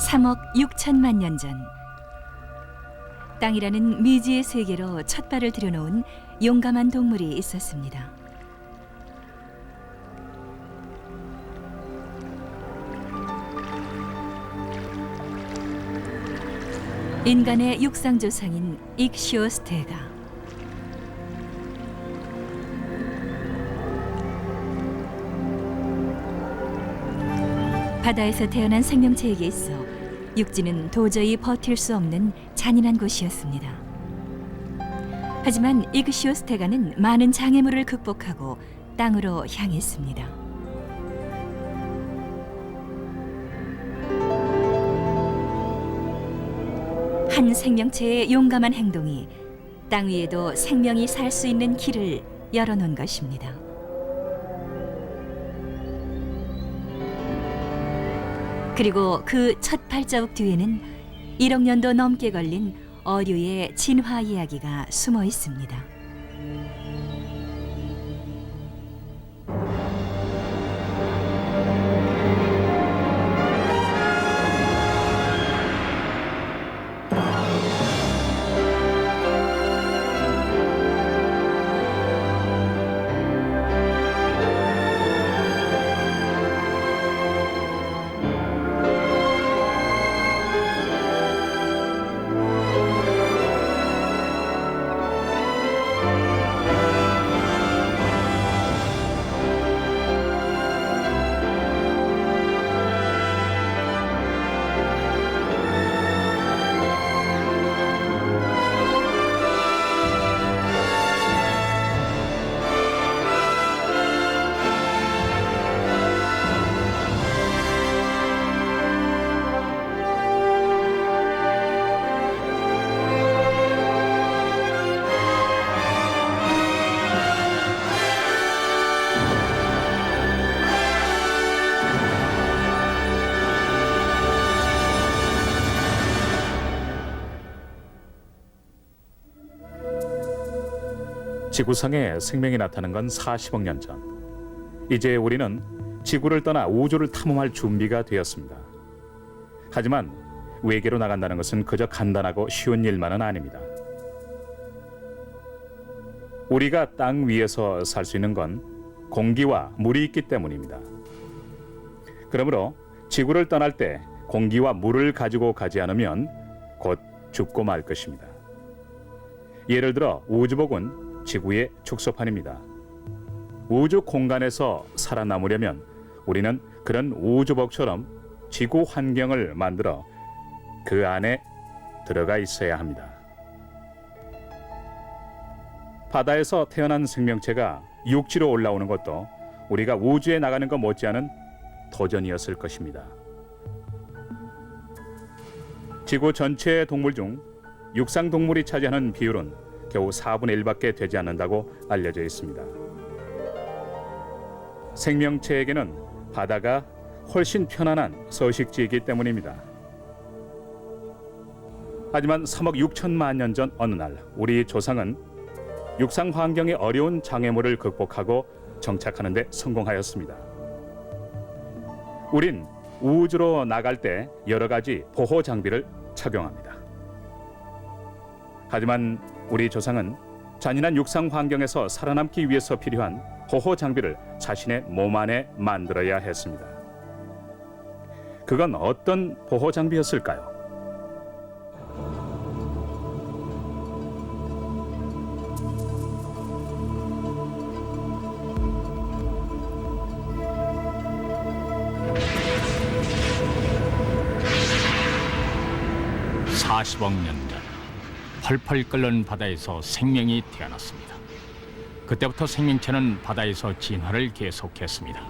3억 6천만 년 전, 땅이라는 미지의 세계로 첫 발을 들여놓은 용감한 동물이 있었습니다. 인간의 육상조상인 익시오스테가. 바다에서 태어난 생명체에게 있어 육지는 도저히 버틸 수 없는 잔인한 곳이었습니다. 하지만 익시오스테가는 많은 장애물을 극복하고 땅으로 향했습니다. 한 생명체의 용감한 행동이 땅 위에도 생명이 살 수 있는 길을 열어놓은 것입니다. 그리고 그 첫 발자국 뒤에는 1억 년도 넘게 걸린 어류의 진화 이야기가 숨어 있습니다. 지구상에 생명이 나타난 건 40억 년 전. 이제 우리는 지구를 떠나 우주를 탐험할 준비가 되었습니다. 하지만 외계로 나간다는 것은 그저 간단하고 쉬운 일만은 아닙니다. 우리가 땅 위에서 살 수 있는 건 공기와 물이 있기 때문입니다. 그러므로 지구를 떠날 때 공기와 물을 가지고 가지 않으면 곧 죽고 말 것입니다. 예를 들어 우주복은 지구의 축소판입니다. 우주 공간에서 살아남으려면 우리는 그런 우주복처럼 지구 환경을 만들어 그 안에 들어가 있어야 합니다. 바다에서 태어난 생명체가 육지로 올라오는 것도 우리가 우주에 나가는 것 못지않은 도전이었을 것입니다. 지구 전체의 동물 중 육상 동물이 차지하는 비율은 겨우 4분의 1밖에 되지 않는다고 알려져 있습니다. 생명체에게는 바다가 훨씬 편안한 서식지이기 때문입니다. 하지만 3억 6천만 년 전 어느 날 우리 조상은 육상 환경의 어려운 장애물을 극복하고 정착하는 데 성공하였습니다. 우린 우주로 나갈 때 여러 가지 보호 장비를 착용합니다. 하지만 우리 조상은 잔인한 육상 환경에서 살아남기 위해서 필요한 보호 장비를 자신의 몸 안에 만들어야 했습니다. 그건 어떤 보호 장비였을까요? (40억 년 전) 펄펄 끓는 바다에서 생명이 태어났습니다. 그때부터 생명체는 바다에서 진화를 계속했습니다.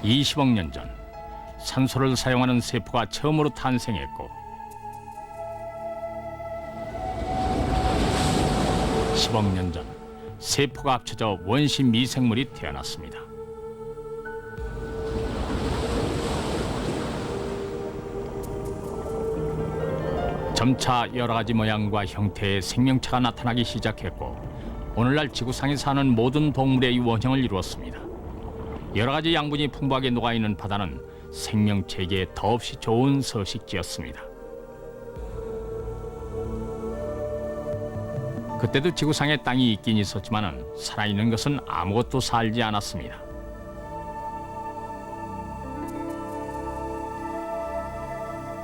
20억 년 전 산소를 사용하는 세포가 처음으로 탄생했고 10억 년 전 세포가 합쳐져 원시 미생물이 태어났습니다. 점차 여러 가지 모양과 형태의 생명체가 나타나기 시작했고 오늘날 지구상에 사는 모든 동물의 원형을 이루었습니다. 여러 가지 양분이 풍부하게 녹아있는 바다는 생명체에게 더없이 좋은 서식지였습니다. 그때도 지구상에 땅이 있긴 있었지만 살아있는 것은 아무것도 살지 않았습니다.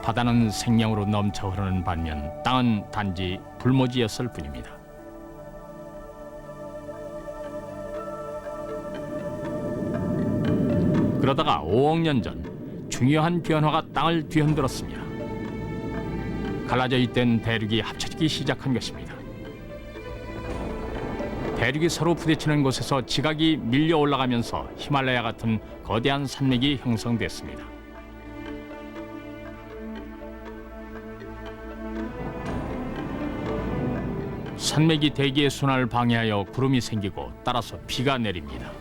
바다는 생명으로 넘쳐 흐르는 반면 땅은 단지 불모지였을 뿐입니다. 그러다가 5억 년 전 중요한 변화가 땅을 뒤흔들었습니다. 갈라져 있던 대륙이 합쳐지기 시작한 것입니다. 대륙이 서로 부딪히는 곳에서 지각이 밀려 올라가면서 히말라야 같은 거대한 산맥이 형성됐습니다. 산맥이 대기의 순환을 방해하여 구름이 생기고 따라서 비가 내립니다.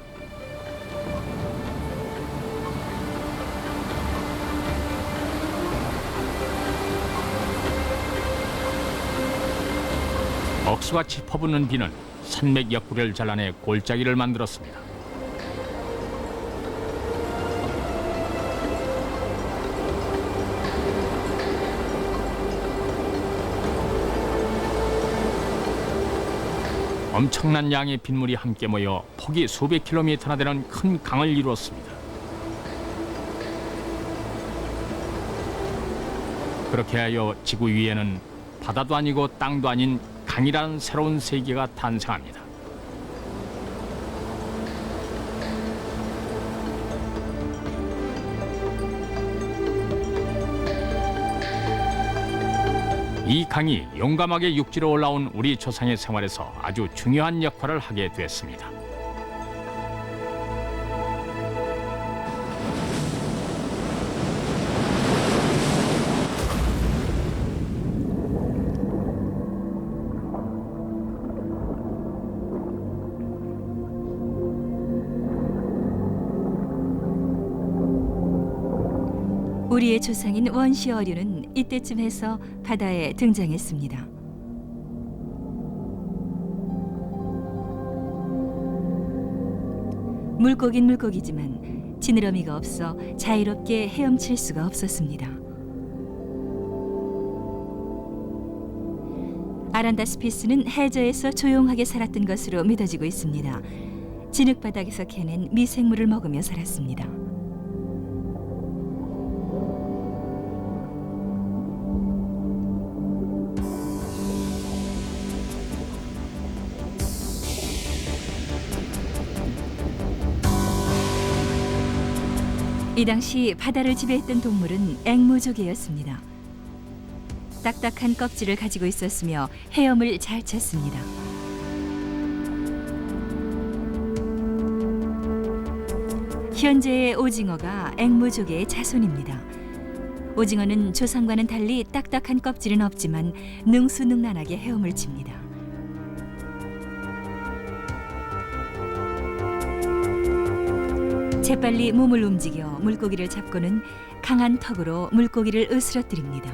억수같이 퍼붓는 비는 산맥 옆구리를 잘라내 골짜기를 만들었습니다. 엄청난 양의 빗물이 함께 모여 폭이 수백 킬로미터나 되는 큰 강을 이루었습니다. 그렇게 하여 지구 위에는 바다도 아니고 땅도 아닌 강이라는 새로운 세계가 탄생합니다. 이 강이 용감하게 육지로 올라온 우리 조상의 생활에서 아주 중요한 역할을 하게 됐습니다. 우리의 조상인 원시 어류는 이때쯤 해서 바다에 등장했습니다. 물고긴 물고기지만 지느러미가 없어 자유롭게 헤엄칠 수가 없었습니다. 아란다스피스는 해저에서 조용하게 살았던 것으로 믿어지고 있습니다. 진흙바닥에서 캐낸 미생물을 먹으며 살았습니다. 이 당시 바다를 지배했던 동물은 앵무조개였습니다. 딱딱한 껍질을 가지고 있었으며 헤엄을 잘 쳤습니다. 현재의 오징어가 앵무조개의 자손입니다. 오징어는 조상과는 달리 딱딱한 껍질은 없지만 능수능란하게 헤엄을 칩니다. 재빨리 몸을 움직여 물고기를 잡고는 강한 턱으로 물고기를 으스러뜨립니다.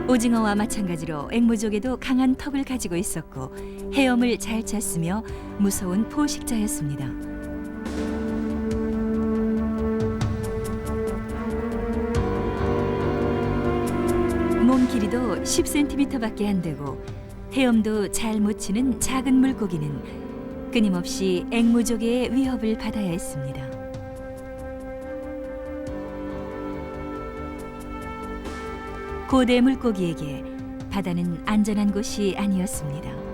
오징어와 마찬가지로 앵무조개도 강한 턱을 가지고 있었고 헤엄을 잘 쳤으며 무서운 포식자였습니다. 몸 길이도 10cm밖에 안 되고 헤엄도 잘 못 치는 작은 물고기는 끊임없이 앵무조개의 위협을 받아야 했습니다. 고대 물고기에게 바다는 안전한 곳이 아니었습니다.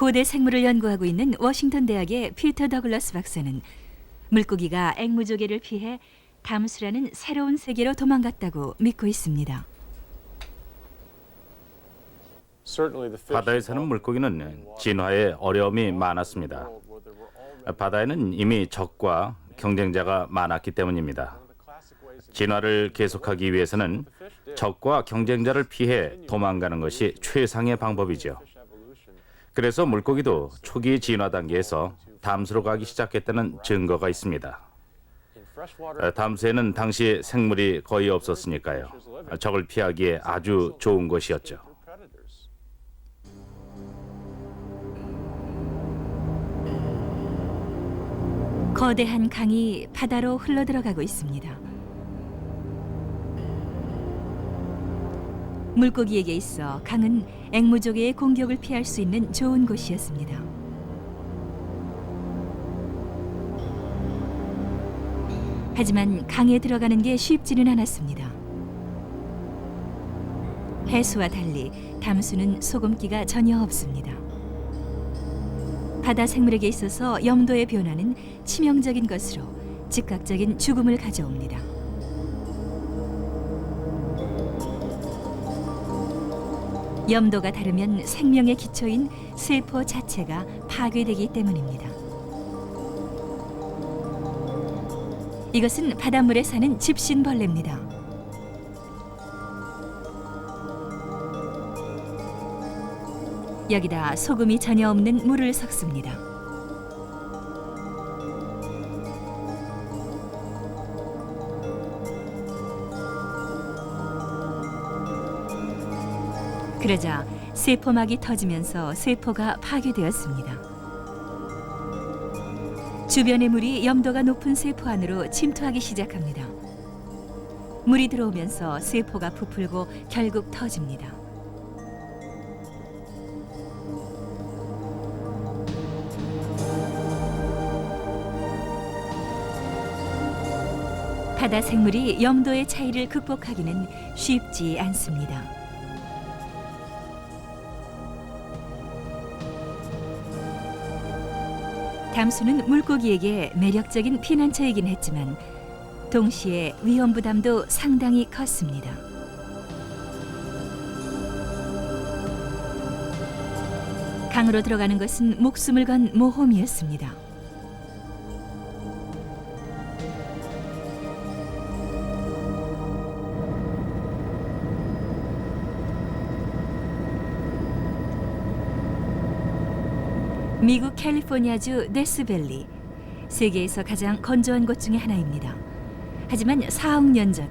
고대 생물을 연구하고 있는 워싱턴 대학의 피터 더글러스 박사는 물고기가 앵무조개를 피해 담수라는 새로운 세계로 도망갔다고 믿고 있습니다. 바다에 사는 물고기는 진화에 어려움이 많았습니다. 바다에는 이미 적과 경쟁자가 많았기 때문입니다. 진화를 계속하기 위해서는 적과 경쟁자를 피해 도망가는 것이 최상의 방법이죠. 그래서 물고기도 초기 진화 단계에서 담수로 가기 시작했다는 증거가 있습니다. 담수에는 당시 생물이 거의 없었으니까요. 적을 피하기에 아주 좋은 곳이었죠. 거대한 강이 바다로 흘러들어가고 있습니다. 물고기에게 있어 강은 앵무조개의 공격을 피할 수 있는 좋은 곳이었습니다. 하지만 강에 들어가는 게 쉽지는 않았습니다. 해수와 달리 담수는 소금기가 전혀 없습니다. 바다 생물에게 있어서 염도의 변화는 치명적인 것으로 즉각적인 죽음을 가져옵니다. 염도가 다르면 생명의 기초인 세포 자체가 파괴되기 때문입니다. 이것은 바닷물에 사는 집신벌레입니다. 여기다 소금이 전혀 없는 물을 섞습니다. 그러자 세포막이 터지면서 세포가 파괴되었습니다. 주변의 물이 염도가 높은 세포 안으로 침투하기 시작합니다. 물이 들어오면서 세포가 부풀고 결국 터집니다. 바다 생물이 염도의 차이를 극복하기는 쉽지 않습니다. 담수는 물고기에게 매력적인 피난처이긴 했지만 동시에 위험 부담도 상당히 컸습니다. 강으로 들어가는 것은 목숨을 건 모험이었습니다. 미국 캘리포니아주 데스밸리, 세계에서 가장 건조한 곳 중에 하나입니다. 하지만 4억 년 전,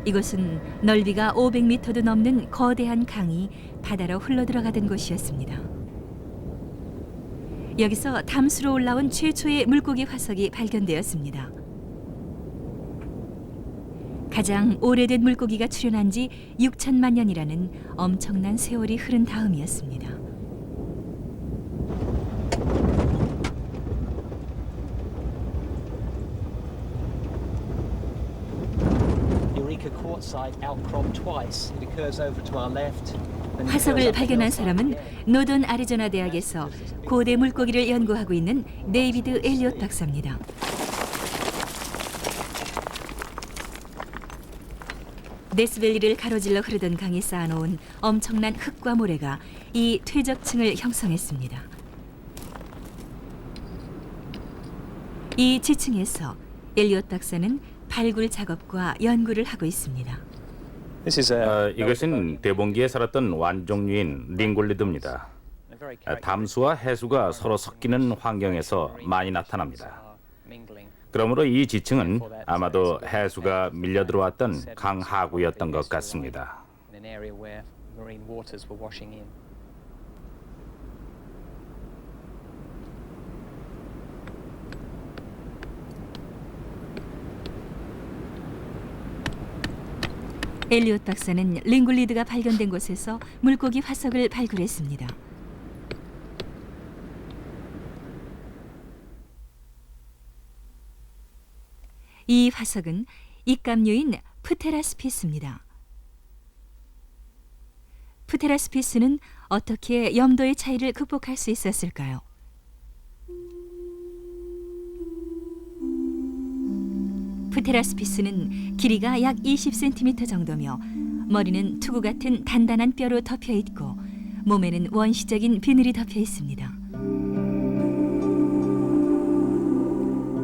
이곳은 넓이가 500m도 넘는 거대한 강이 바다로 흘러들어가던 곳이었습니다. 여기서 담수로 올라온 최초의 물고기 화석이 발견되었습니다. 가장 오래된 물고기가 출현한 지 6천만 년이라는 엄청난 세월이 흐른 다음이었습니다. 화석을 발견한 사람은 노던 애리조나 대학에서 고대 물고기를 연구하고 있는 데이비드 엘리엇 박사입니다. 데스밸리를 가로질러 흐르던 강에 쌓아놓은 엄청난 흙과 모래가 이 퇴적층을 형성했습니다. 이 지층에서 엘리엇 박사는 발굴 작업과 연구를 하고 있습니다. 이것은 대봉기에 살았던 완종류인 링골리드입니다. 담수와 해수가 서로 섞이는 환경에서 많이 나타납니다. 그러므로 이 지층은 아마도 해수가 밀려 들어왔던 강 하구였던 것 같습니다. 엘리엇 박사는 링굴리드가 발견된 곳에서 물고기 화석을 발굴했습니다. 이 화석은 입감류인 프테라스피스입니다. 프테라스피스는 어떻게 염도의 차이를 극복할 수 있었을까요? 프테라스피스는 길이가 약 20cm 정도며 머리는 투구 같은 단단한 뼈로 덮여 있고 몸에는 원시적인 비늘이 덮여 있습니다.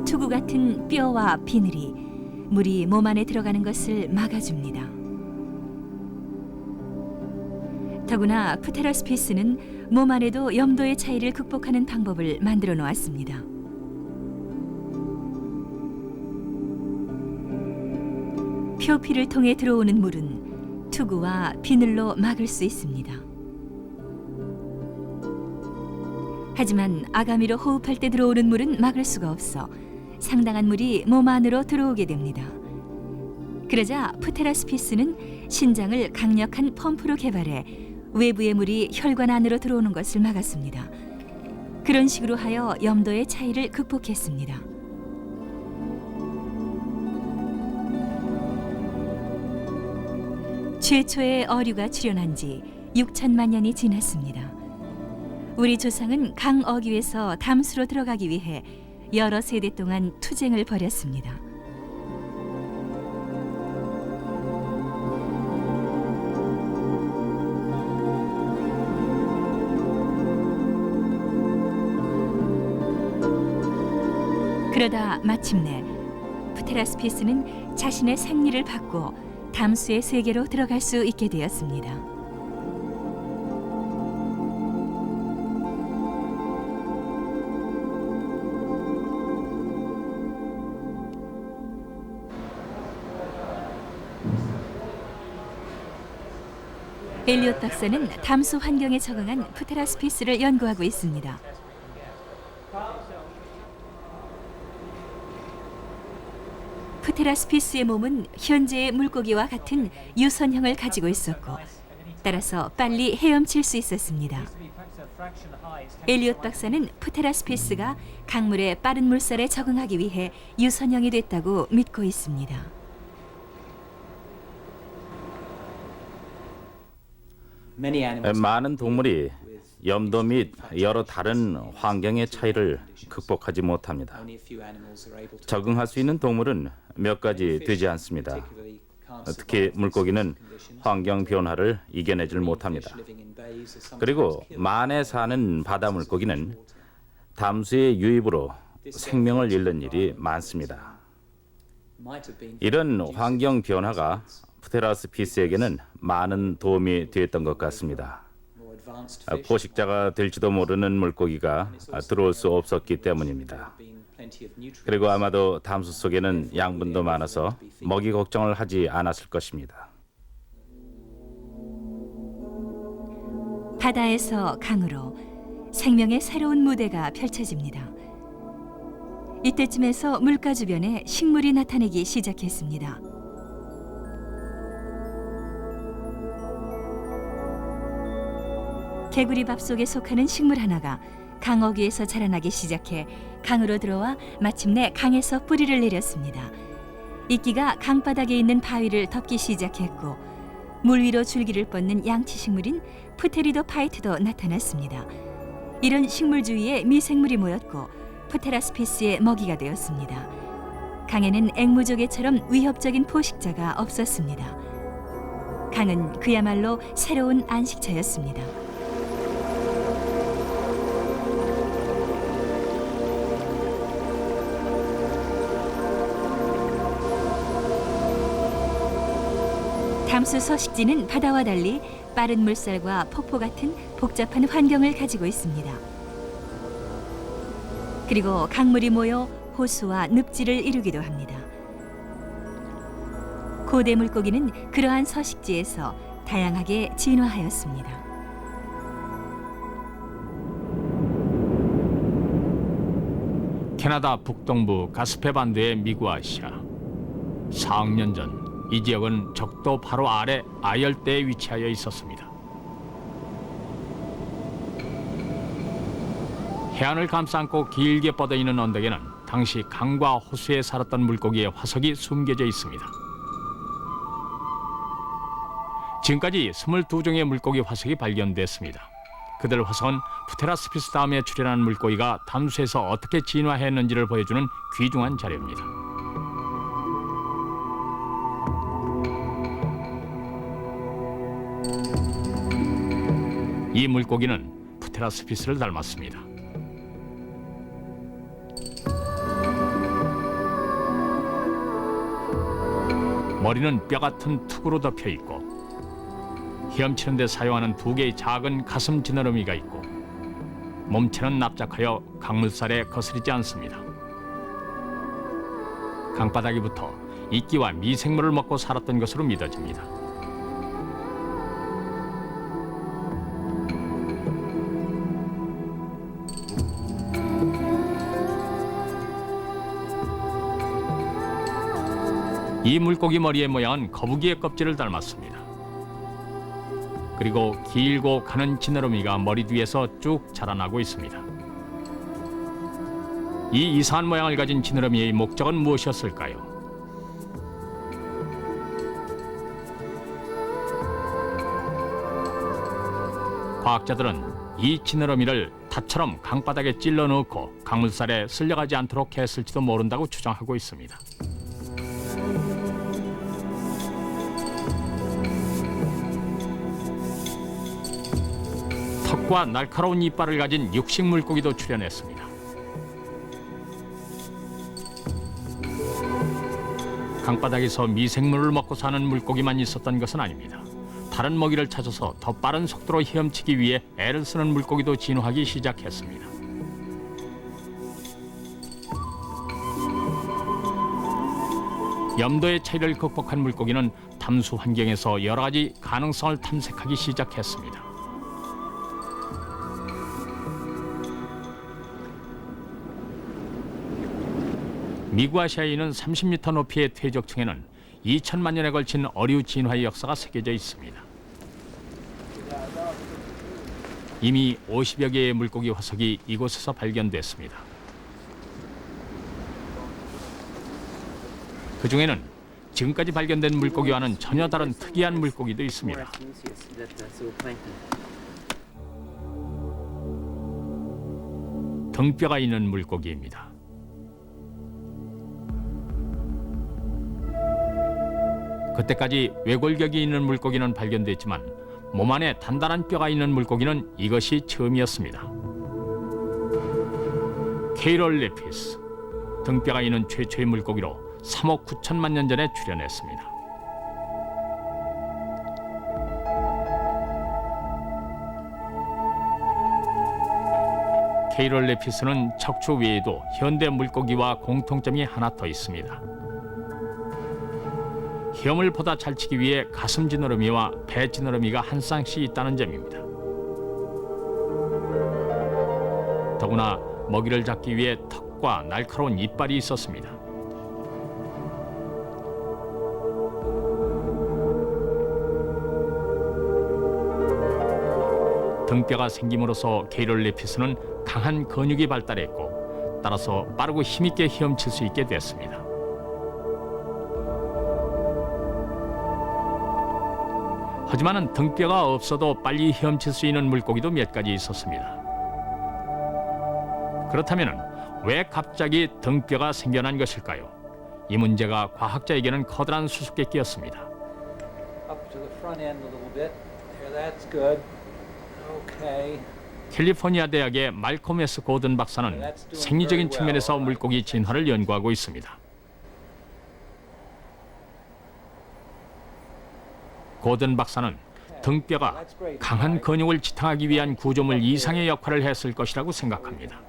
투구 같은 뼈와 비늘이 물이 몸 안에 들어가는 것을 막아줍니다. 더구나 프테라스피스는 몸 안에도 염도의 차이를 극복하는 방법을 만들어 놓았습니다. 표피를 통해 들어오는 물은 투구와 비늘로 막을 수 있습니다. 하지만 아가미로 호흡할 때 들어오는 물은 막을 수가 없어 상당한 물이 몸 안으로 들어오게 됩니다. 그러자 프테라스피스는 신장을 강력한 펌프로 개발해 외부의 물이 혈관 안으로 들어오는 것을 막았습니다. 그런 식으로 하여 염도의 차이를 극복했습니다. 최초의 어류가 출현한 지 6천만 년이 지났습니다. 우리 조상은 강 어귀에서 담수로 들어가기 위해 여러 세대 동안 투쟁을 벌였습니다. 그러다 마침내 프테라스피스는 자신의 생리를 받고 담수의 세계로 들어갈 수 있게 되었습니다. 엘리엇 박사는 담수 환경에 적응한 프테라스피스를 연구하고 있습니다. 프테라스피스의 몸은 현재의 물고기와 같은 유선형을 가지고 있었고 따라서 빨리 헤엄칠 수 있었습니다. 엘리엇 박사는 프테라스피스가 강물의 빠른 물살에 적응하기 위해 유선형이 됐다고 믿고 있습니다. 많은 동물이 염도 및 여러 다른 환경의 차이를 극복하지 못합니다. 적응할 수 있는 동물은 몇 가지 되지 않습니다. 특히 물고기는 환경 변화를 이겨내질 못합니다. 그리고 만에 사는 바다 물고기는 담수의 유입으로 생명을 잃는 일이 많습니다. 이런 환경 변화가 프테라스피스에게는 많은 도움이 되었던 것 같습니다. 포식자가 될지도 모르는 물고기가 들어올 수 없었기 때문입니다. 그리고 아마도 담수 속에는 양분도 많아서 먹이 걱정을 하지 않았을 것입니다. 바다에서 강으로 생명의 새로운 무대가 펼쳐집니다. 이때쯤에서 물가 주변에 식물이 나타나기 시작했습니다. 개구리밥 속에 속하는 식물 하나가 강어귀에서 자라나기 시작해 강으로 들어와 마침내 강에서 뿌리를 내렸습니다. 이끼가 강바닥에 있는 바위를 덮기 시작했고 물 위로 줄기를 뻗는 양치식물인 프테리도파이트도 나타났습니다. 이런 식물 주위에 미생물이 모였고 프테라스피스의 먹이가 되었습니다. 강에는 앵무조개처럼 위협적인 포식자가 없었습니다. 강은 그야말로 새로운 안식처였습니다. 담수 서식지는 바다와 달리 빠른 물살과 폭포 같은 복잡한 환경을 가지고 있습니다. 그리고 강물이 모여 호수와 늪지를 이루기도 합니다. 고대 물고기는 그러한 서식지에서 다양하게 진화하였습니다. 캐나다 북동부 가스페 반도의 미구아시아. 4억 년 전 이 지역은 적도 바로 아래 아열대에 위치하여 있었습니다. 해안을 감싸안고 길게 뻗어있는 언덕에는 당시 강과 호수에 살았던 물고기의 화석이 숨겨져 있습니다. 지금까지 22종의 물고기 화석이 발견됐습니다. 그들 화석은 프테라스피스 다음에 출현한 물고기가 담수에서 어떻게 진화했는지를 보여주는 귀중한 자료입니다. 이 물고기는 프테라스피스를 닮았습니다. 머리는 뼈 같은 툭으로 덮여 있고 헤엄치는 데 사용하는 두 개의 작은 가슴 지느러미가 있고 몸체는 납작하여 강물살에 거스리지 않습니다. 강바닥에부터 이끼와 미생물을 먹고 살았던 것으로 믿어집니다. 이 물고기 머리의 모양은 거북이의 껍질을 닮았습니다. 그리고 길고 가는 지느러미가 머리 뒤에서 쭉 자라나고 있습니다. 이 이상한 모양을 가진 지느러미의 목적은 무엇이었을까요? 과학자들은 이 지느러미를 닷처럼 강바닥에 찔러 넣고 강물살에 쓸려가지 않도록 했을지도 모른다고 추정하고 있습니다. 턱과 날카로운 이빨을 가진 육식 물고기도 출현했습니다. 강바닥에서 미생물을 먹고 사는 물고기만 있었던 것은 아닙니다. 다른 먹이를 찾아서 더 빠른 속도로 헤엄치기 위해 애를 쓰는 물고기도 진화하기 시작했습니다. 염도의 차이를 극복한 물고기는 담수 환경에서 여러 가지 가능성을 탐색하기 시작했습니다. 미구아시아에 있는 30m 높이의 퇴적층에는 2천만 년에 걸친 어류 진화의 역사가 새겨져 있습니다. 이미 50여 개의 물고기 화석이 이곳에서 발견됐습니다. 그 중에는 지금까지 발견된 물고기와는 전혀 다른 특이한 물고기도 있습니다. 등뼈가 있는 물고기입니다. 그때까지 외골격이 있는 물고기는 발견됐지만 몸 안에 단단한 뼈가 있는 물고기는 이것이 처음이었습니다. 케이럴레피스, 등뼈가 있는 최초의 물고기로 3억 9천만 년 전에 출현했습니다. 케이럴레피스는 척추 외에도 현대 물고기와 공통점이 하나 더 있습니다. 헤엄을 보다 잘 치기 위해 가슴 지느러미와 배 지느러미가 한 쌍씩 있다는 점입니다. 더구나 먹이를 잡기 위해 턱과 날카로운 이빨이 있었습니다. 등뼈가 생김으로써 케이럴레피스는 강한 근육이 발달했고 따라서 빠르고 힘있게 헤엄칠 수 있게 됐습니다. 하지만 등뼈가 없어도 빨리 헤엄칠 수 있는 물고기도 몇 가지 있었습니다. 그렇다면 왜 갑자기 등뼈가 생겨난 것일까요? 이 문제가 과학자에게는 커다란 수수께끼였습니다. Up to the front end a little bit. There, that's good. Okay. 캘리포니아 대학의 말콤 S. 고든 박사는 생리적인 측면에서 물고기 진화를 연구하고 있습니다. 고든 박사는 등뼈가 강한 근육을 지탱하기 위한 구조물 이상의 역할을 했을 것이라고 생각합니다.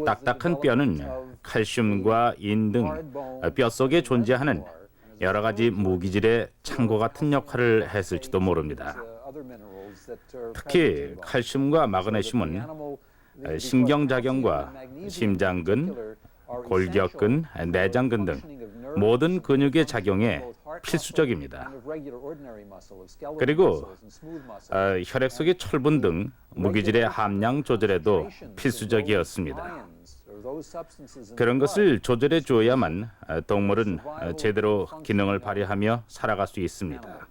딱딱한 뼈는 칼슘과 인 등 뼛속에 존재하는 여러 가지 무기질의 창고 같은 역할을 했을지도 모릅니다. 특히 칼슘과 마그네슘은 신경작용과 심장근, 골격근, 내장근 등 모든 근육의 작용에 필수적입니다. 그리고 혈액 속의 철분 등 무기질의 함량 조절에도 필수적이었습니다. 그런 것을 조절해 주어야만 동물은 제대로 기능을 발휘하며 살아갈 수 있습니다.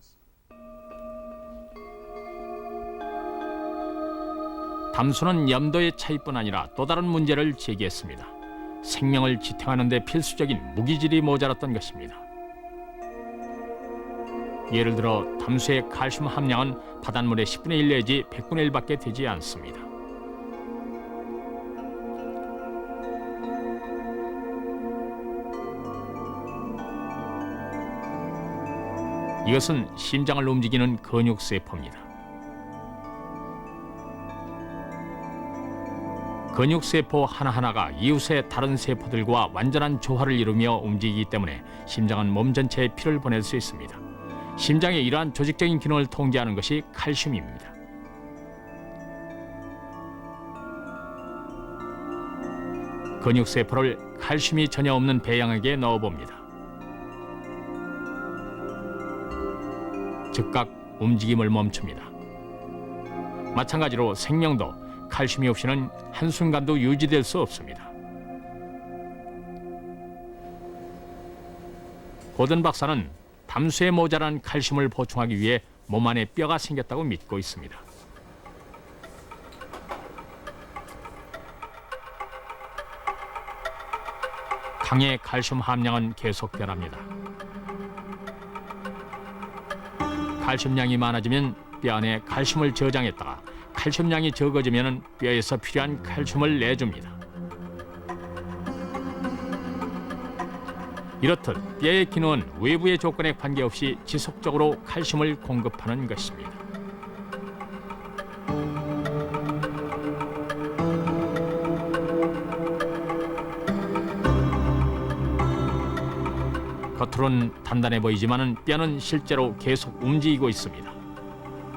담수는 염도의 차이뿐 아니라 또 다른 문제를 제기했습니다. 생명을 지탱하는 데 필수적인 무기질이 모자랐던 것입니다. 예를 들어 담수의 칼슘 함량은 바닷물의 10분의 1 내지 100분의 1밖에 되지 않습니다. 이것은 심장을 움직이는 근육세포입니다. 근육세포 하나하나가 이웃의 다른 세포들과 완전한 조화를 이루며 움직이기 때문에 심장은 몸 전체에 피를 보낼 수 있습니다. 심장의 이러한 조직적인 기능을 통제하는 것이 칼슘입니다. 근육세포를 칼슘이 전혀 없는 배양액에 넣어봅니다. 즉각 움직임을 멈춥니다. 마찬가지로 생명도 칼슘이 없이는 한순간도 유지될 수 없습니다. 고든 박사는 담수에 모자란 칼슘을 보충하기 위해 몸 안에 뼈가 생겼다고 믿고 있습니다. 강의 칼슘 함량은 계속 변합니다. 칼슘량이 많아지면 뼈 안에 칼슘을 저장했다가 칼슘량이 적어지면 뼈에서 필요한 칼슘을 내줍니다. 이렇듯 뼈의 기능은 외부의 조건에 관계없이 지속적으로 칼슘을 공급하는 것입니다. 겉으로는 단단해 보이지만 뼈는 실제로 계속 움직이고 있습니다.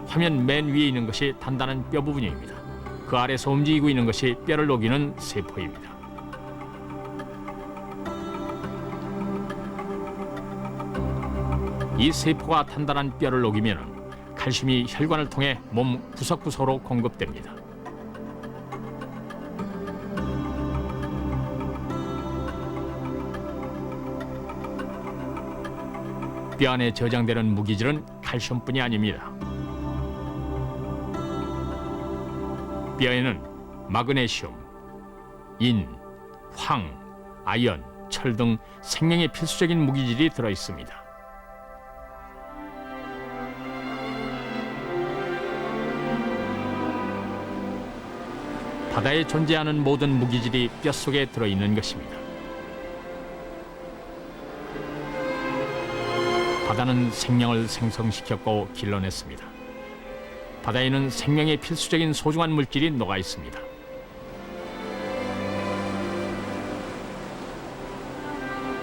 화면 맨 위에 있는 것이 단단한 뼈 부분입니다. 그 아래서 움직이고 있는 것이 뼈를 녹이는 세포입니다. 이 세포가 단단한 뼈를 녹이면 칼슘이 혈관을 통해 몸 구석구석으로 공급됩니다. 뼈 안에 저장되는 무기질은 칼슘뿐이 아닙니다. 뼈에는 마그네슘, 인, 황, 아연, 철 등 생명에 필수적인 무기질이 들어 있습니다. 바다에 존재하는 모든 무기질이 뼛속에 들어있는 것입니다. 바다는 생명을 생성시켰고 길러냈습니다. 바다에는 생명의 필수적인 소중한 물질이 녹아 있습니다.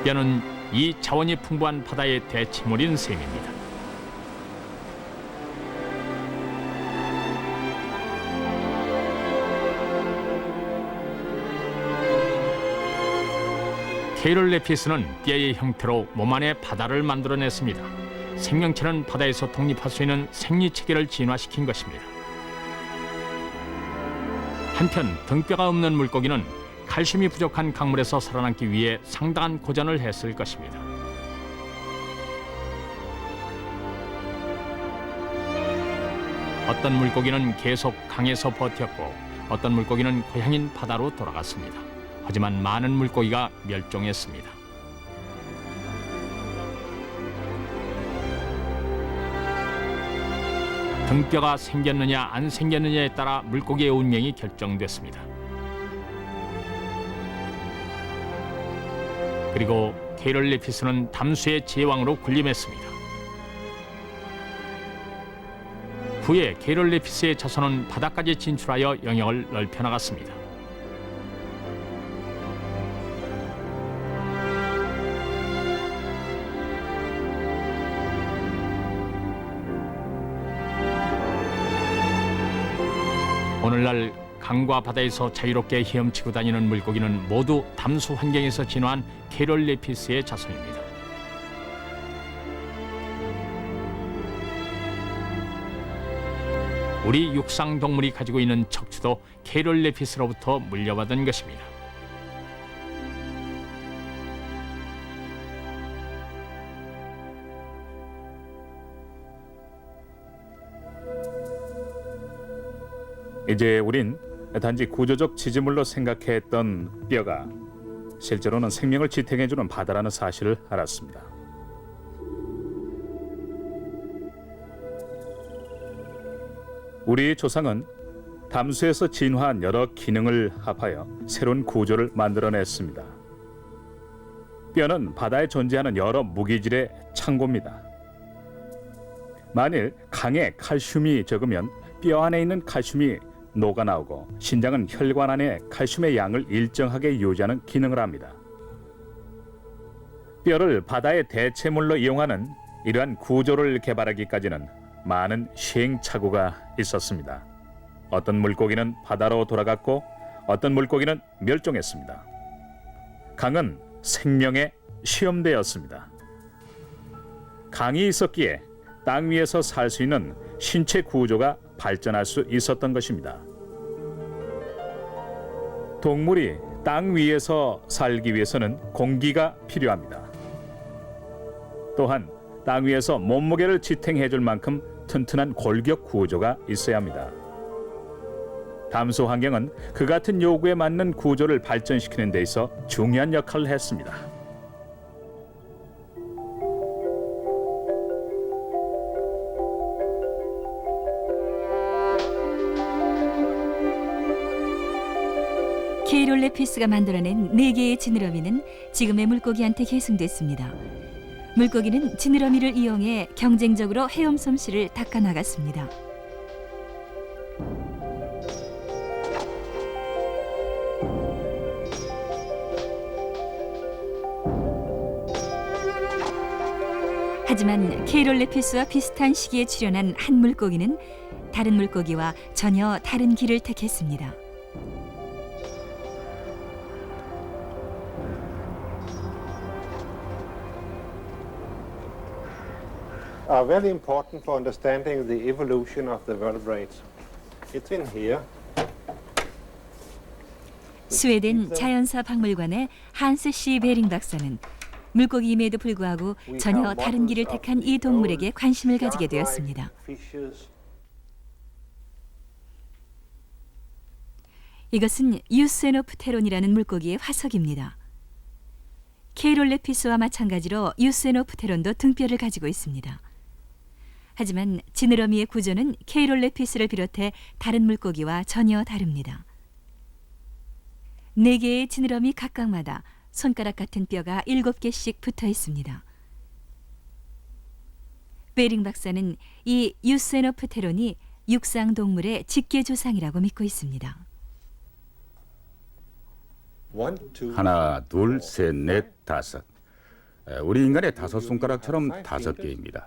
뼈는 이 자원이 풍부한 바다의 대체물인 셈입니다. 케이롤레피스는 뼈의 형태로 몸 안에 바다를 만들어냈습니다. 생명체는 바다에서 독립할 수 있는 생리체계를 진화시킨 것입니다. 한편 등뼈가 없는 물고기는 칼슘이 부족한 강물에서 살아남기 위해 상당한 고전을 했을 것입니다. 어떤 물고기는 계속 강에서 버텼고 어떤 물고기는 고향인 바다로 돌아갔습니다. 하지만 많은 물고기가 멸종했습니다. 등뼈가 생겼느냐 안 생겼느냐에 따라 물고기의 운명이 결정됐습니다. 그리고 케이롤레피스는 담수의 제왕으로 군림했습니다. 후에 케이롤레피스의 자손은 바다까지 진출하여 영역을 넓혀 나갔습니다. 오늘날 강과 바다에서 자유롭게 헤엄치고 다니는 물고기는 모두 담수 환경에서 진화한 케이롤레피스의 자손입니다. 우리 육상 동물이 가지고 있는 척추도 케이롤레피스로부터 물려받은 것입니다. 이제 우린 단지 구조적 지지물로 생각했던 뼈가 실제로는 생명을 지탱해주는 바다라는 사실을 알았습니다. 우리 조상은 담수에서 진화한 여러 기능을 합하여 새로운 구조를 만들어냈습니다. 뼈는 바다에 존재하는 여러 무기질의 창고입니다. 만일 강에 칼슘이 적으면 뼈 안에 있는 칼슘이 녹아나오고 신장은 혈관 안에 칼슘의 양을 일정하게 유지하는 기능을 합니다. 뼈를 바다의 대체물로 이용하는 이러한 구조를 개발하기까지는 많은 시행착오가 있었습니다. 어떤 물고기는 바다로 돌아갔고 어떤 물고기는 멸종했습니다. 강은 생명의 시험대였습니다. 강이 있었기에 땅 위에서 살 수 있는 신체 구조가 발전할 수 있었던 것입니다. 동물이 땅 위에서 살기 위해서는 공기가 필요합니다. 또한 땅 위에서 몸무게를 지탱해 줄 만큼 튼튼한 골격 구조가 있어야 합니다. 담수 환경은 그 같은 요구에 맞는 구조를 발전시키는 데 있어 중요한 역할을 했습니다. 케이롤레피스가 만들어낸 4개의 지느러미는 지금의 물고기한테 계승됐습니다. 물고기는 지느러미를 이용해 경쟁적으로 헤엄 솜씨를 닦아나갔습니다. 하지만 케이롤레피스와 비슷한 시기에 출현한 한 물고기는 다른 물고기와 전혀 다른 길을 택했습니다. Are very important for understanding the evolution of the vertebrates. It's in here. 스웨덴 자연사 박물관의 한스 씨 베링 박사는 물고기임에도 불구하고 전혀 다른 길을 택한 이 동물에게 관심을 가지게 되었습니다. 이것은 유세노프테론이라는 물고기의 화석입니다. 케이롤레피스와 마찬가지로 유세노프테론도 등뼈를 가지고 있습니다. 하지만 지느러미의 구조는 케이롤레피스를 비롯해 다른 물고기와 전혀 다릅니다. 4개의 지느러미 각각마다 손가락 같은 뼈가 7개씩 붙어 있습니다. 베링 박사는 이 유세노프테론이 육상 동물의 직계 조상이라고 믿고 있습니다. 하나, 둘, 셋, 넷, 다섯. 우리 인간의 5손가락처럼 5개입니다.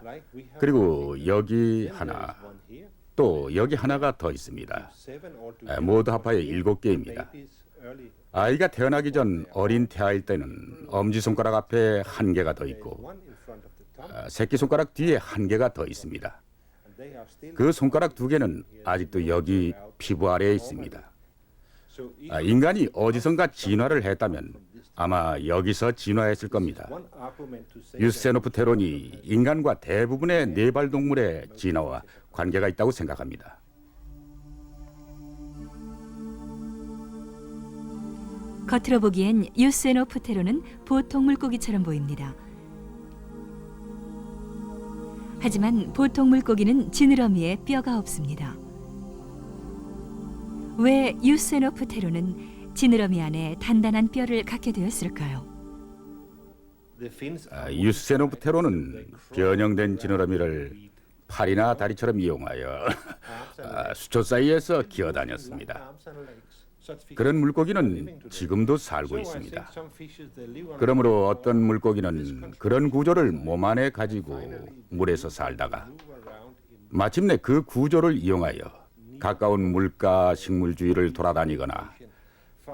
그리고 여기 하나, 또 여기 하나가 더 있습니다. 모두 합하여 7개입니다. 아이가 태어나기 전 어린 태아일 때는 엄지손가락 앞에 1개가 더 있고 새끼손가락 뒤에 1개가 더 있습니다. 그 손가락 2개는 아직도 여기 피부 아래에 있습니다. 인간이 어디선가 진화를 했다면 아마 여기서 진화했을 겁니다. 유세노프테론이 인간과 대부분의 네발 동물의 진화와 관계가 있다고 생각합니다. 겉으로 보기엔 유세노프테론은 보통 물고기처럼 보입니다. 하지만 보통 물고기는 지느러미에 뼈가 없습니다. 왜 유세노프테론은 지느러미 안에 단단한 뼈를 갖게 되었을까요? 유세노프테론은 변형된 지느러미를 팔이나 다리처럼 이용하여 수초 사이에서 기어다녔습니다. 그런 물고기는 지금도 살고 있습니다. 그러므로 어떤 물고기는 그런 구조를 몸 안에 가지고 물에서 살다가 마침내 그 구조를 이용하여 가까운 물가 식물 주위를 돌아다니거나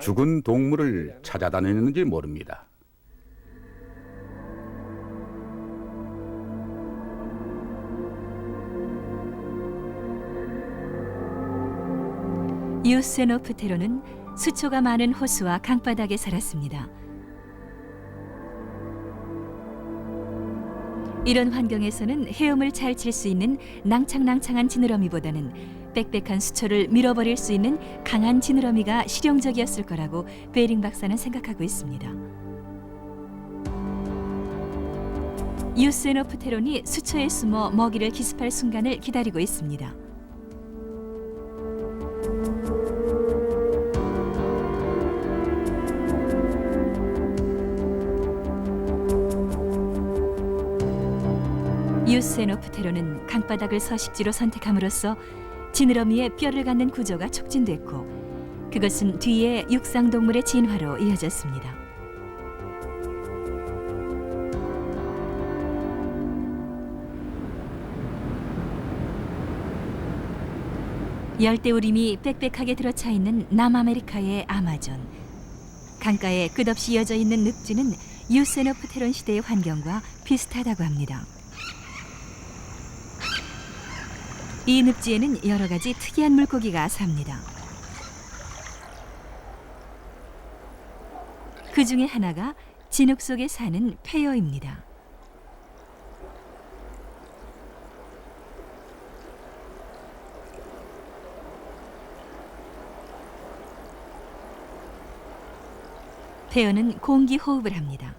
죽은 동물을 찾아다니는지 모릅니다. 유세노프테론은 수초가 많은 호수와 강바닥에 살았습니다. 이런 환경에서는 헤엄을 잘 칠 수 있는 낭창낭창한 지느러미보다는 빽빽한 수초를 밀어버릴 수 있는 강한 지느러미가 실용적이었을 거라고 베링 박사는 생각하고 있습니다. 유세노프테론이 수초에 숨어 먹이를 기습할 순간을 기다리고 있습니다. 유스에노프테론은 강바닥을 서식지로 선택함으로써 지느러미에 뼈를 갖는 구조가 촉진됐고 그것은 뒤에 육상동물의 진화로 이어졌습니다. 열대우림이 빽빽하게 들어차 있는 남아메리카의 아마존. 강가에 끝없이 이어져 있는 늪지는 유스에노프테론 시대의 환경과 비슷하다고 합니다. 이 늪지에는 여러 가지 특이한 물고기가 삽니다. 그 중에 하나가 진흙 속에 사는 페어입니다. 페어는 공기 호흡을 합니다.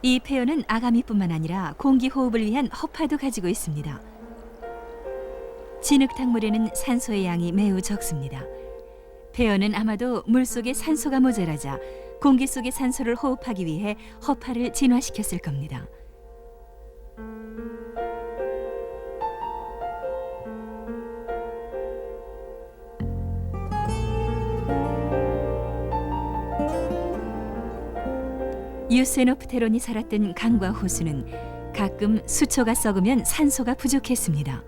이 페어는 아가미뿐만 아니라 공기 호흡을 위한 허파도 가지고 있습니다. 진흙탕물에는 산소의 양이 매우 적습니다. 페어는 아마도 물속에 산소가 모자라자 공기 속의 산소를 호흡하기 위해 허파를 진화시켰을 겁니다. 유스에노프테론이 살았던 강과 호수는 가끔 수초가 썩으면 산소가 부족했습니다.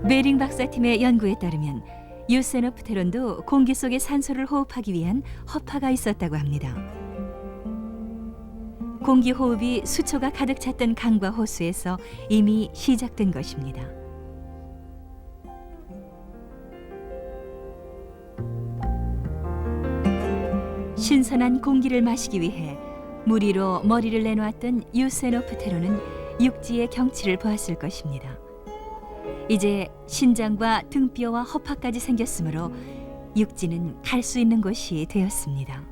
베링 박사팀의 연구에 따르면 유스에노프테론도 공기 속의 산소를 호흡하기 위한 허파가 있었다고 합니다. 공기 호흡이 수초가 가득 찼던 강과 호수에서 이미 시작된 것입니다. 신선한 공기를 마시기 위해 물 위로 머리를 내놓았던 유스에노프테론은 육지의 경치를 보았을 것입니다. 이제 신장과 등뼈와 허파까지 생겼으므로 육지는 갈 수 있는 곳이 되었습니다.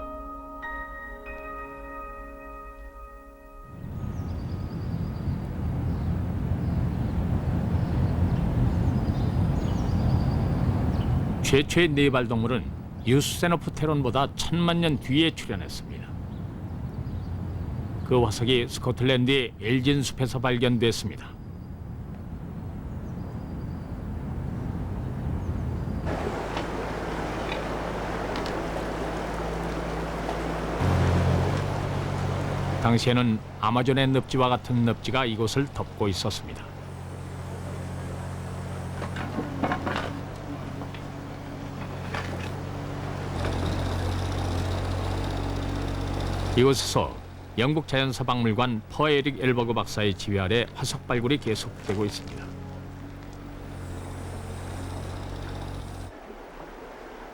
최초의 네발 동물은 유스에노프테론보다 1000만 년 뒤에 출현했습니다. 그 화석이 스코틀랜드의 엘진 숲에서 발견됐습니다. 당시에는 아마존의 늪지와 같은 늪지가 이곳을 덮고 있었습니다. 이곳에서 영국 자연사박물관 퍼 에릭 엘버그 박사의 지휘 아래 화석 발굴이 계속되고 있습니다.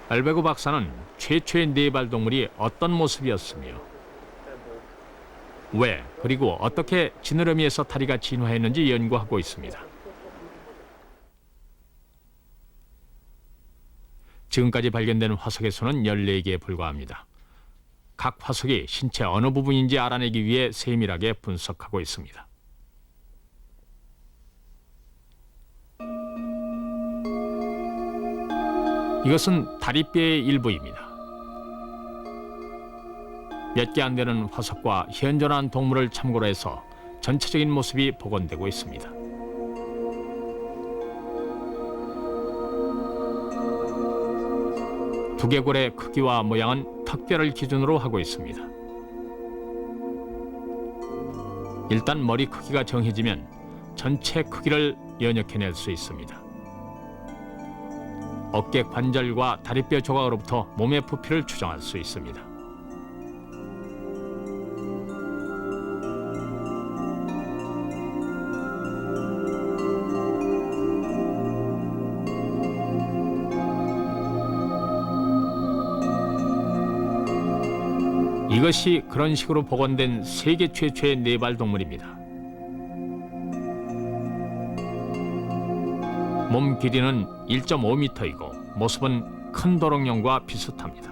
엘버그 박사는 최초의 네발 동물이 어떤 모습이었으며 왜 그리고 어떻게 지느러미에서 다리가 진화했는지 연구하고 있습니다. 지금까지 발견된 화석의 수는 14개에 불과합니다. 각 화석이 신체 어느 부분인지 알아내기 위해 세밀하게 분석하고 있습니다. 이것은 다리뼈의 일부입니다. 몇 개 안 되는 화석과 현존한 동물을 참고로 해서 전체적인 모습이 복원되고 있습니다. 두개골의 크기와 모양은 턱뼈를 기준으로 하고 있습니다. 일단 머리 크기가 정해지면 전체 크기를 연역해낼 수 있습니다. 어깨 관절과 다리뼈 조각으로부터 몸의 부피를 추정할 수 있습니다. 이것이 그런 식으로 복원된 세계 최초의 네발 동물입니다. 몸 길이는 1.5m이고 모습은 큰 도롱뇽과 비슷합니다.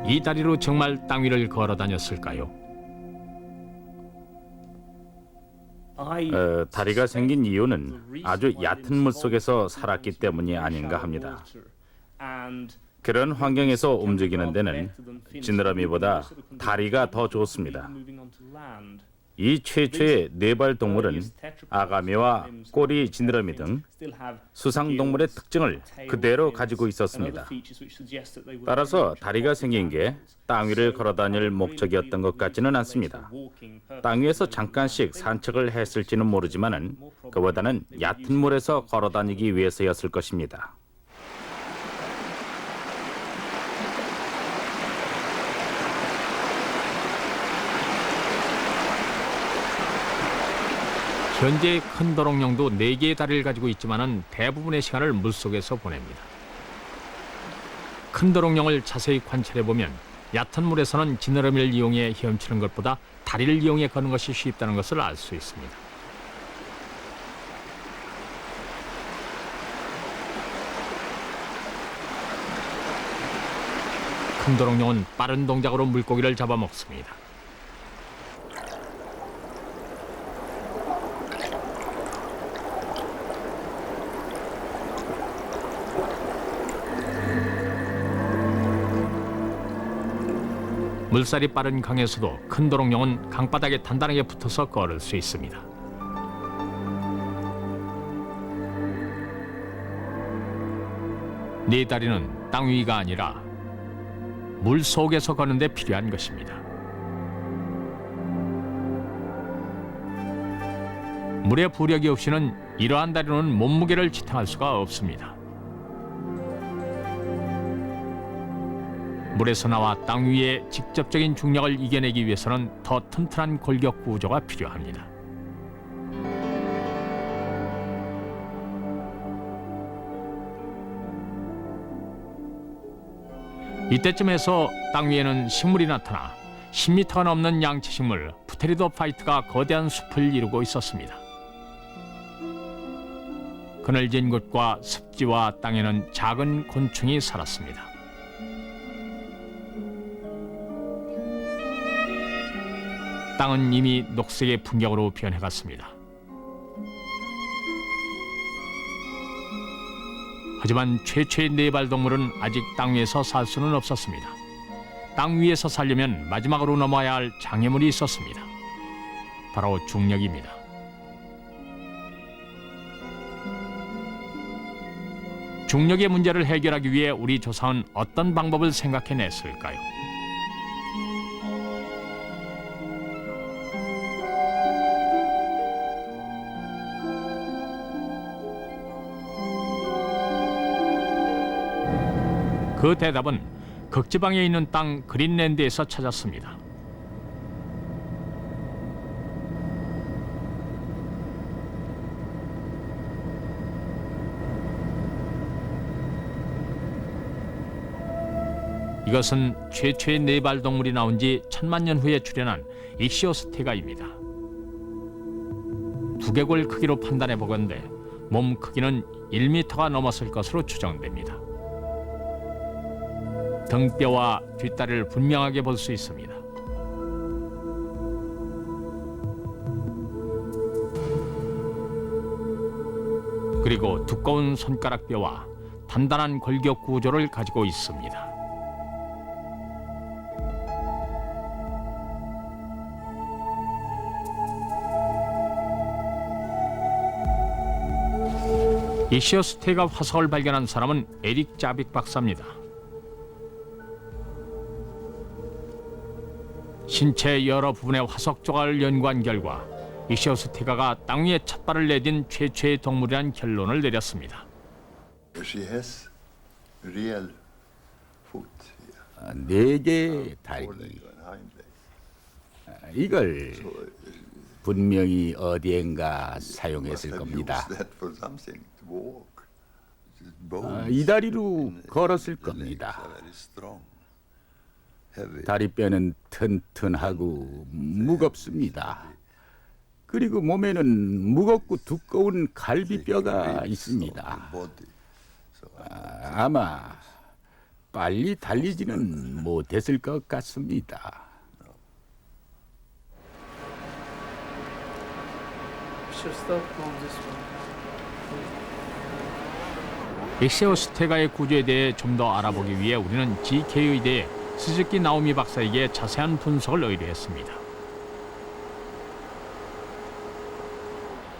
이 다리로 정말 땅 위를 걸어 다녔을까요? 다리가 생긴 이유는 아주 얕은 물 속에서 살았기 때문이 아닌가 합니다. 그런 환경에서 움직이는 데는 지느러미보다 다리가 더 좋습니다. 이 최초의 네발 동물은 아가미와 꼬리 지느러미 등 수상 동물의 특징을 그대로 가지고 있었습니다. 따라서 다리가 생긴 게 땅 위를 걸어다닐 목적이었던 것 같지는 않습니다. 땅 위에서 잠깐씩 산책을 했을지는 모르지만은 그보다는 얕은 물에서 걸어다니기 위해서였을 것입니다. 현재 큰 도롱뇽도 4개의 다리를 가지고 있지만은 대부분의 시간을 물속에서 보냅니다. 큰 도롱뇽을 자세히 관찰해 보면 얕은 물에서는 지느러미를 이용해 헤엄치는 것보다 다리를 이용해 걷는 것이 쉽다는 것을 알 수 있습니다. 큰 도롱뇽은 빠른 동작으로 물고기를 잡아먹습니다. 물살이 빠른 강에서도 큰 도롱뇽은 강바닥에 단단하게 붙어서 걸을 수 있습니다. 네 다리는 땅 위가 아니라 물 속에서 걷는 데 필요한 것입니다. 물의 부력이 없이는 이러한 다리는 몸무게를 지탱할 수가 없습니다. 물에서 나와 땅 위의 직접적인 중력을 이겨내기 위해서는 더 튼튼한 골격 구조가 필요합니다. 이때쯤에서 땅 위에는 식물이 나타나 10m가 넘는 양치식물 프테리도파이트가 거대한 숲을 이루고 있었습니다. 그늘진 곳과 습지와 땅에는 작은 곤충이 살았습니다. 땅은 이미 녹색의 풍경으로 변해갔습니다. 하지만 최초의 네발 동물은 아직 땅 위에서 살 수는 없었습니다. 땅 위에서 살려면 마지막으로 넘어야 할 장애물이 있었습니다. 바로 중력입니다. 중력의 문제를 해결하기 위해 우리 조상은 어떤 방법을 생각해냈을까요? 그 대답은 극지방에 있는 땅 그린랜드에서 찾았습니다. 이것은 최초의 네발 동물이 나온 지 1000만 후에 출현한 익시오스테가입니다. 두개골 크기로 판단해 보건대 몸 크기는 1m가 넘었을 것으로 추정됩니다. 등뼈와 뒷다리를 분명하게 볼 수 있습니다. 그리고 두꺼운 손가락뼈와 단단한 골격 구조를 가지고 있습니다. 익시오스테가 화석을 발견한 사람은 에릭 자빅 박사입니다. 신체 여러 부분의 화석 조각을 연구한 결과 익시오스테가가 땅 위에 첫 발을 내딘 최초의 동물이란 결론을 내렸습니다. She has real foot. 4개의 다리. 이걸 분명히 어디엔가 사용했을 겁니다. 이 다리로 걸었을 겁니다. 다리뼈는 튼튼하고 무겁습니다. 그리고 몸에는 무겁고 두꺼운 갈비뼈가 있습니다. 아마 빨리 달리지는 못했을 것 같습니다. extra stuff goes this way. 익시오스테가의 구조에 대해 좀 더 알아보기 위해 우리는 GK에 대해 스즈키 나오미 박사에게 자세한 분석을 의뢰했습니다.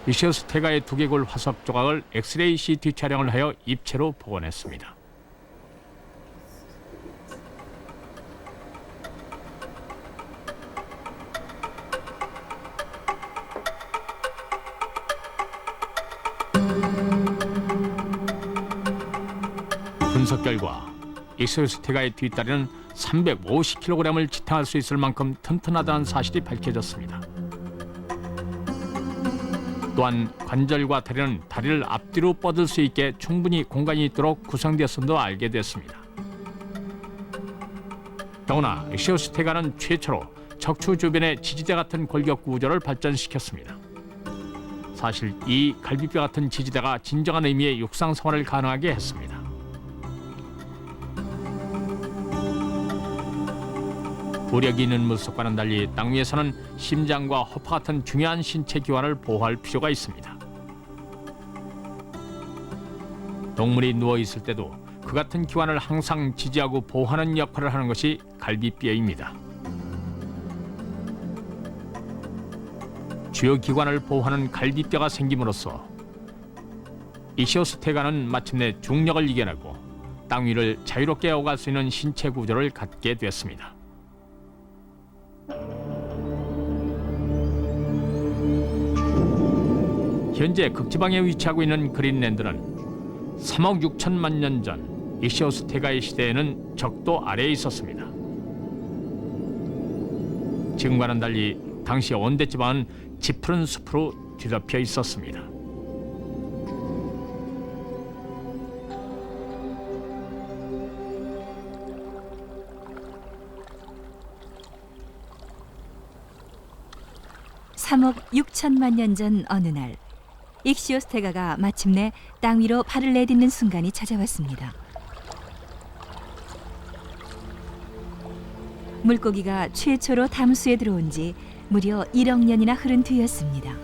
익시오스테가의 두개골 화석 조각을 엑스레이 CT 촬영을 하여 입체로 복원했습니다. 분석 결과 익시오스테가의 뒷다리는 350kg을 지탱할 수 있을 만큼 튼튼하다는 사실이 밝혀졌습니다. 또한 관절과 다리는 다리를 앞뒤로 뻗을 수 있게 충분히 공간이 있도록 구성되었음도 알게 됐습니다. 더구나 익시오스테가는 최초로 척추 주변의 지지대 같은 골격 구조를 발전시켰습니다. 사실 이 갈비뼈 같은 지지대가 진정한 의미의 육상 생활을 가능하게 했습니다. 부력이 있는 물속과는 달리 땅 위에서는 심장과 허파 같은 중요한 신체 기관을 보호할 필요가 있습니다. 동물이 누워 있을 때도 그 같은 기관을 항상 지지하고 보호하는 역할을 하는 것이 갈비뼈입니다. 주요 기관을 보호하는 갈비뼈가 생김으로써 익시오스테가는 마침내 중력을 이겨내고 땅 위를 자유롭게 오갈 수 있는 신체 구조를 갖게 됐습니다. 현재 극지방에 위치하고 있는 그린랜드는 3억 6천만 년 전 익시오스테가의 시대에는 적도 아래에 있었습니다. 지금과는 달리 당시 온대 지방은 짙푸른 숲으로 뒤덮여 있었습니다. (3억 6천만 년) 전 어느 날 익시오스테가가 마침내 땅 위로 발을 내딛는 순간이 찾아왔습니다. 물고기가 최초로 담수에 들어온 지 무려 1억 년이나 흐른 뒤였습니다.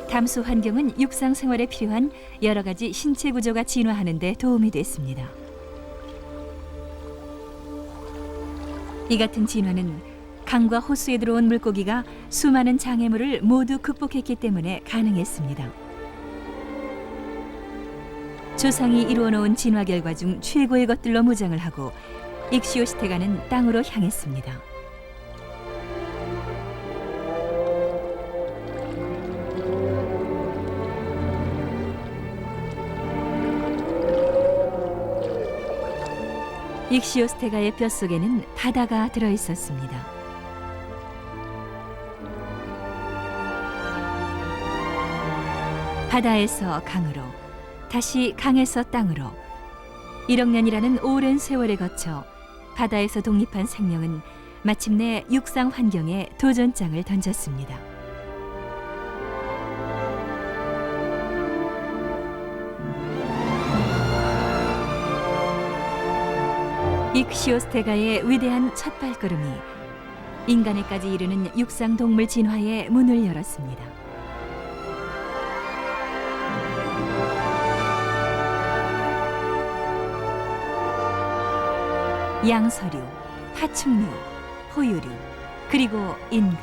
담수 환경은 육상 생활에 필요한 여러 가지 신체 구조가 진화하는 데 도움이 됐습니다. 이 같은 진화는 강과 호수에 들어온 물고기가 수많은 장애물을 모두 극복했기 때문에 가능했습니다. 조상이 이루어놓은 진화 결과 중 최고의 것들로 무장을 하고 익시오스테가는 땅으로 향했습니다. 익시오스테가의 뼛속에는 바다가 들어있었습니다. 바다에서 강으로, 다시 강에서 땅으로 1억 년이라는 오랜 세월에 거쳐 바다에서 독립한 생명은 마침내 육상 환경에 도전장을 던졌습니다. 익시오스테가의 위대한 첫 발걸음이 인간에까지 이르는 육상 동물 진화의 문을 열었습니다. 양서류, 파충류, 포유류, 그리고 인간.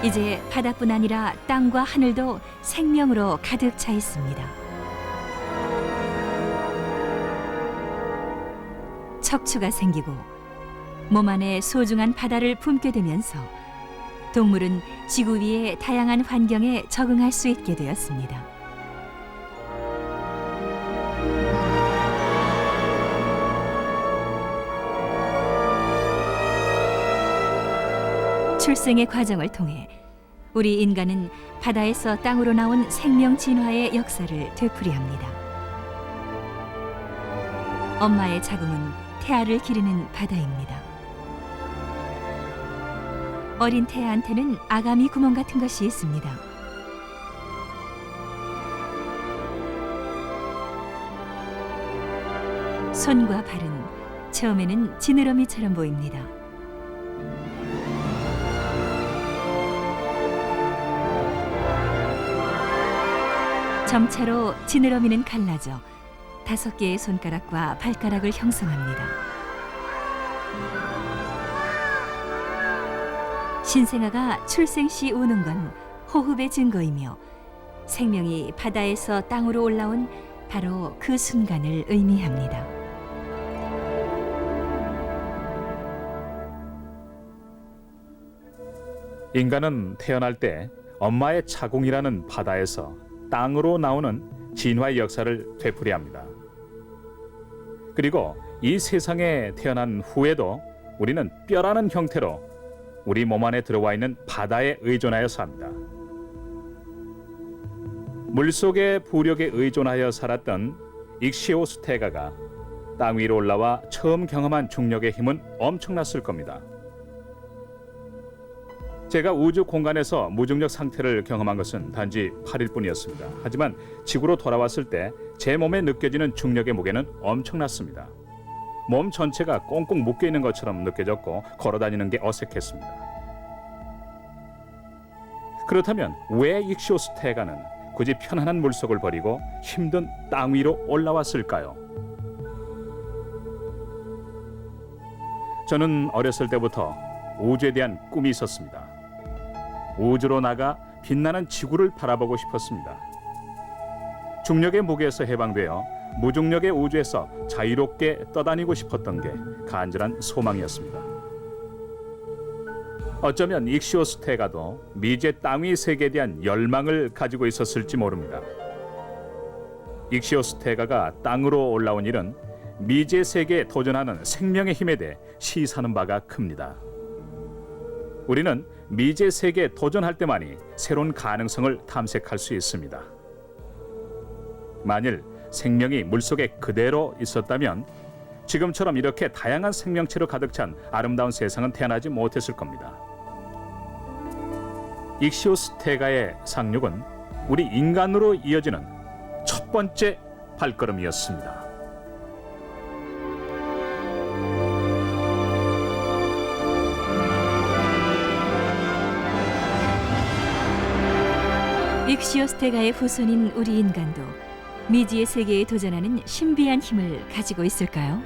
이제 바다뿐 아니라 땅과 하늘도 생명으로 가득 차 있습니다. 척추가 생기고 몸 안에 소중한 바다를 품게 되면서 동물은 지구 위의 다양한 환경에 적응할 수 있게 되었습니다. 출생의 과정을 통해 우리 인간은 바다에서 땅으로 나온 생명 진화의 역사를 되풀이합니다. 엄마의 자궁은 태아를 기르는 바다입니다. 어린 태아한테는 아가미 구멍 같은 것이 있습니다. 손과 발은 즉 처음에는 지느러미처럼 보입니다. 점차로 지느러미는 갈라져 5개의 손가락과 발가락을 형성합니다. 신생아가 출생 시 우는 건 호흡의 증거이며 생명이 바다에서 땅으로 올라온 바로 그 순간을 의미합니다. 인간은 태어날 때 엄마의 자궁이라는 바다에서 땅으로 나오는 진화의 역사를 되풀이합니다. 그리고 이 세상에 태어난 후에도 우리는 뼈라는 형태로 우리 몸 안에 들어와 있는 바다에 의존하여 삽니다. 물속의 부력에 의존하여 살았던 익시오스테가가 땅 위로 올라와 처음 경험한 중력의 힘은 엄청났을 겁니다. 제가 우주 공간에서 무중력 상태를 경험한 것은 단지 8일 뿐이었습니다. 하지만 지구로 돌아왔을 때 제 몸에 느껴지는 중력의 무게는 엄청났습니다. 몸 전체가 꽁꽁 묶여 있는 것처럼 느껴졌고 걸어다니는 게 어색했습니다. 그렇다면 왜 익시오스테가는 굳이 편안한 물속을 버리고 힘든 땅 위로 올라왔을까요? 저는 어렸을 때부터 우주에 대한 꿈이 있었습니다. 우주로 나가 빛나는 지구를 바라보고 싶었습니다. 중력의 무게에서 해방되어 무중력의 우주에서 자유롭게 떠다니고 싶었던 게 간절한 소망이었습니다. 어쩌면 익시오스테가도 미지의 땅 위 세계에 대한 열망을 가지고 있었을지 모릅니다. 익시오스테가가 땅으로 올라온 일은 미지의 세계에 도전하는 생명의 힘에 대해 시사하는 바가 큽니다. 우리는 미지의 세계에 도전할 때만이 새로운 가능성을 탐색할 수 있습니다. 만일 생명이 물속에 그대로 있었다면 지금처럼 이렇게 다양한 생명체로 가득 찬 아름다운 세상은 태어나지 못했을 겁니다. 익시오스테가의 상륙은 우리 인간으로 이어지는 첫 번째 발걸음이었습니다. 익시오스테가의 후손인 우리 인간도 미지의 세계에 도전하는 신비한 힘을 가지고 있을까요?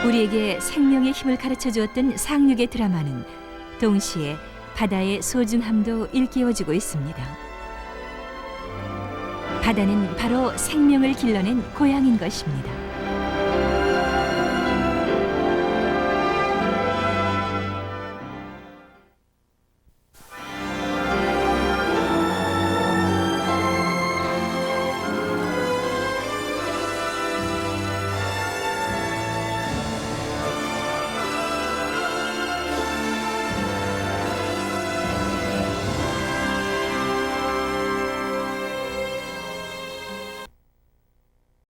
우리에게 생명의 힘을 가르쳐 주었던 상륙의 드라마는 동시에 바다의 소중함도 일깨워주고 있습니다. 바다는 바로 생명을 길러낸 고향인 것입니다.